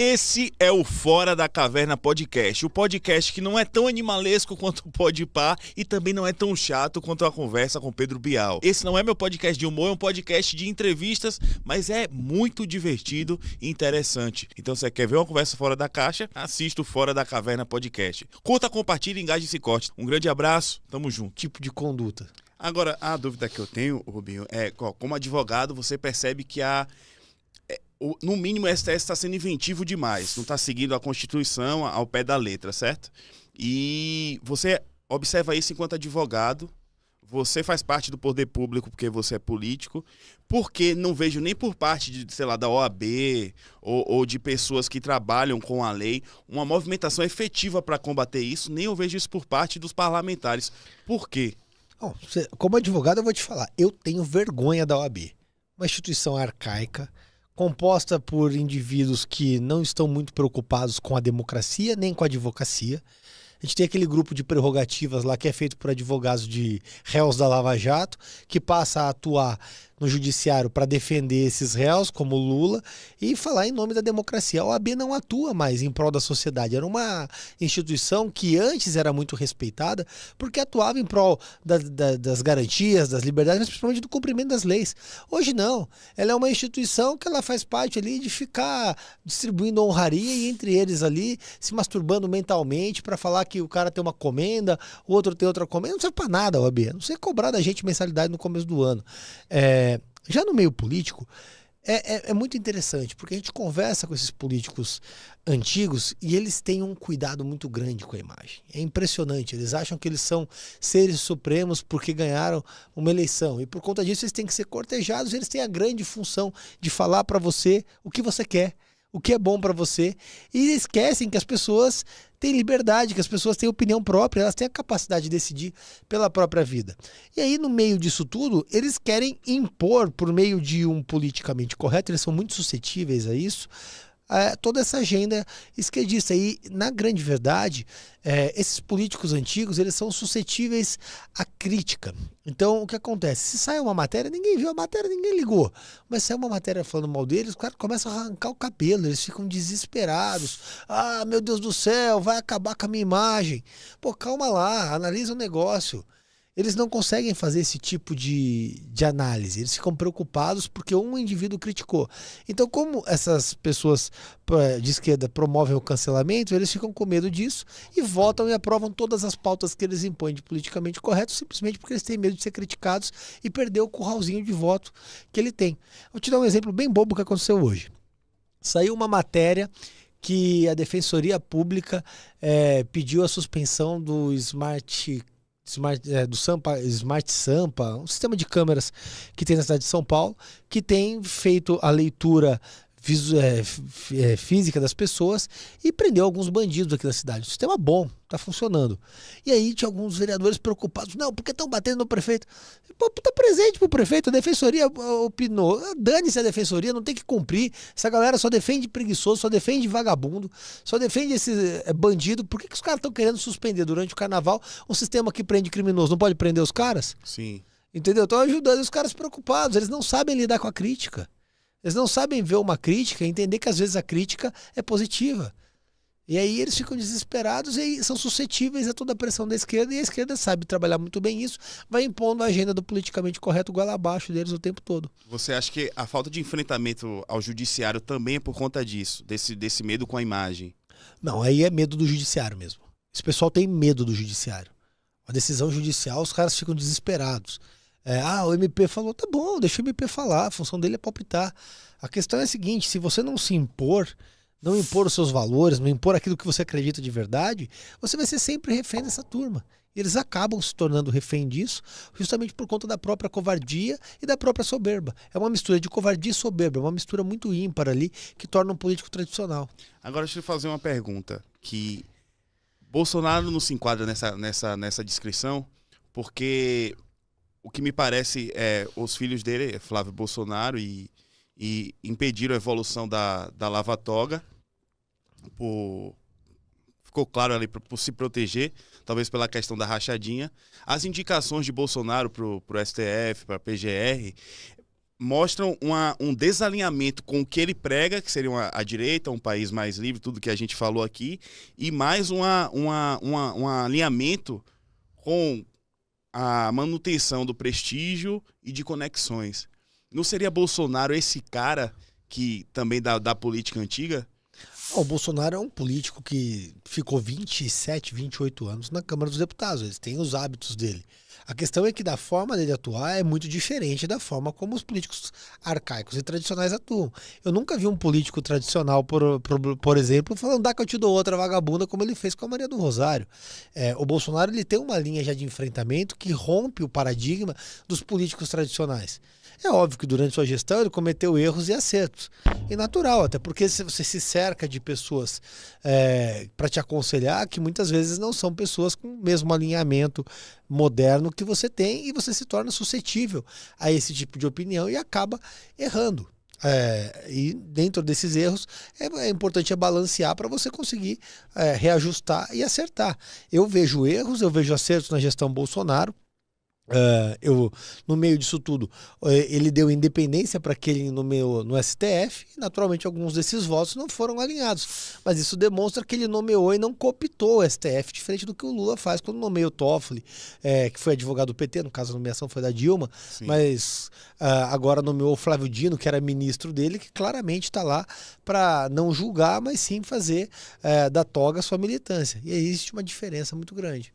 Esse é o Fora da Caverna Podcast, o podcast que não é tão animalesco quanto o Podpah e também não é tão chato quanto a conversa com Pedro Bial. Esse não é meu podcast de humor, é um podcast de entrevistas, mas é muito divertido e interessante. Então, se você quer ver uma conversa fora da caixa, assista o Fora da Caverna Podcast. Curta, compartilhe, engaje e se corte. Um grande abraço, tamo junto. Tipo de conduta. Agora, a dúvida que eu tenho, Rubinho, é como advogado você percebe que no mínimo, o STF está sendo inventivo demais, não está seguindo a Constituição ao pé da letra, certo? E você observa isso enquanto advogado, você faz parte do poder público porque você é político, porque não vejo nem por parte de, sei lá, da OAB ou de pessoas que trabalham com a lei uma movimentação efetiva para combater isso, nem eu vejo isso por parte dos parlamentares. Por quê? Bom, como advogado, eu vou te falar, eu tenho vergonha da OAB. Uma instituição arcaica, composta por indivíduos que não estão muito preocupados com a democracia nem com a advocacia. A gente tem aquele grupo de prerrogativas lá que é feito por advogados de réus da Lava Jato, que passa a atuar no judiciário para defender esses réus, como Lula, e falar em nome da democracia. A OAB não atua mais em prol da sociedade. Era uma instituição que antes era muito respeitada porque atuava em prol das garantias, das liberdades, mas principalmente do cumprimento das leis. Hoje não. Ela é uma instituição que ela faz parte ali de ficar distribuindo honraria e entre eles ali se masturbando mentalmente para falar que o cara tem uma comenda, o outro tem outra comenda. Não serve para nada a OAB. Não sei cobrar da gente mensalidade no começo do ano. Já no meio político, é muito interessante, porque a gente conversa com esses políticos antigos e eles têm um cuidado muito grande com a imagem. É impressionante, eles acham que eles são seres supremos porque ganharam uma eleição. E por conta disso eles têm que ser cortejados, eles têm a grande função de falar para você o que você quer, o que é bom para você, e esquecem que as pessoas têm liberdade, que as pessoas têm opinião própria, elas têm a capacidade de decidir pela própria vida. E aí, no meio disso tudo, eles querem impor, por meio de um politicamente correto, eles são muito suscetíveis a isso, toda essa agenda esquerdista. E, na grande verdade, esses políticos antigos, eles são suscetíveis à crítica. Então, o que acontece? Se sai uma matéria, ninguém viu a matéria, ninguém ligou. Mas sai uma matéria falando mal deles, os caras começam a arrancar o cabelo, eles ficam desesperados. Ah, meu Deus do céu, vai acabar com a minha imagem. Pô, calma lá, analisa o negócio. Eles não conseguem fazer esse tipo de análise. Eles ficam preocupados porque um indivíduo criticou. Então, como essas pessoas de esquerda promovem o cancelamento, eles ficam com medo disso e votam e aprovam todas as pautas que eles impõem de politicamente correto, simplesmente porque eles têm medo de ser criticados e perder o curralzinho de voto que ele tem. Vou te dar um exemplo bem bobo que aconteceu hoje. Saiu uma matéria que a Defensoria Pública pediu a suspensão do Smart Sampa, um sistema de câmeras que tem na cidade de São Paulo, que tem feito a leitura física das pessoas e prendeu alguns bandidos aqui na cidade. O sistema bom, tá funcionando. E aí tinha alguns vereadores preocupados. Não, porque estão batendo no prefeito? Pô, tá presente pro prefeito, a defensoria opinou. Dane-se a defensoria, não tem que cumprir. Essa galera só defende preguiçoso, só defende vagabundo, só defende esse bandido. Por que os caras estão querendo suspender durante o carnaval um sistema que prende criminoso? Não pode prender os caras? Sim. Entendeu? Estão ajudando os caras preocupados. Eles não sabem lidar com a crítica. Eles não sabem ver uma crítica e entender que às vezes a crítica é positiva. E aí eles ficam desesperados e são suscetíveis a toda a pressão da esquerda, e a esquerda sabe trabalhar muito bem isso, vai impondo a agenda do politicamente correto goela abaixo deles o tempo todo. Você acha que a falta de enfrentamento ao judiciário também é por conta disso, desse medo com a imagem? Não, aí é medo do judiciário mesmo. Esse pessoal tem medo do judiciário. A decisão judicial, os caras ficam desesperados. O MP falou, tá bom, deixa o MP falar, a função dele é palpitar. A questão é a seguinte, se você não se impor, não impor os seus valores, não impor aquilo que você acredita de verdade, você vai ser sempre refém dessa turma. E eles acabam se tornando refém disso, justamente por conta da própria covardia e da própria soberba. É uma mistura de covardia e soberba, é uma mistura muito ímpar ali, que torna um político tradicional. Agora deixa eu fazer uma pergunta, que Bolsonaro não se enquadra nessa descrição, porque o que me parece os filhos dele, Flávio Bolsonaro, e impediram a evolução da Lava Toga, ficou claro ali por se proteger, talvez pela questão da rachadinha. As indicações de Bolsonaro pro STF, para a PGR, mostram um desalinhamento com o que ele prega, que seria a direita, um país mais livre, tudo que a gente falou aqui, e mais um alinhamento com a manutenção do prestígio e de conexões. Não seria Bolsonaro esse cara que também da política antiga? O Bolsonaro é um político que ficou 27, 28 anos na Câmara dos Deputados. Eles têm os hábitos dele. A questão é que da forma dele atuar é muito diferente da forma como os políticos arcaicos e tradicionais atuam. Eu nunca vi um político tradicional, por exemplo, falando, dá que eu te dou outra vagabunda, como ele fez com a Maria do Rosário. O Bolsonaro ele tem uma linha já de enfrentamento que rompe o paradigma dos políticos tradicionais. É óbvio que durante sua gestão ele cometeu erros e acertos. E natural, até porque você se cerca de pessoas para te aconselhar que muitas vezes não são pessoas com o mesmo alinhamento moderno que você tem e você se torna suscetível a esse tipo de opinião e acaba errando. E dentro desses erros é importante balancear para você conseguir reajustar e acertar. Eu vejo erros, eu vejo acertos na gestão Bolsonaro. No meio disso tudo, ele deu independência para que ele nomeou no STF e naturalmente alguns desses votos não foram alinhados, mas isso demonstra que ele nomeou e não cooptou o STF, diferente do que o Lula faz quando nomeia o Toffoli, que foi advogado do PT, no caso a nomeação foi da Dilma. Sim. Mas agora nomeou o Flávio Dino, que era ministro dele, que claramente está lá para não julgar, mas sim fazer da toga sua militância, e aí existe uma diferença muito grande.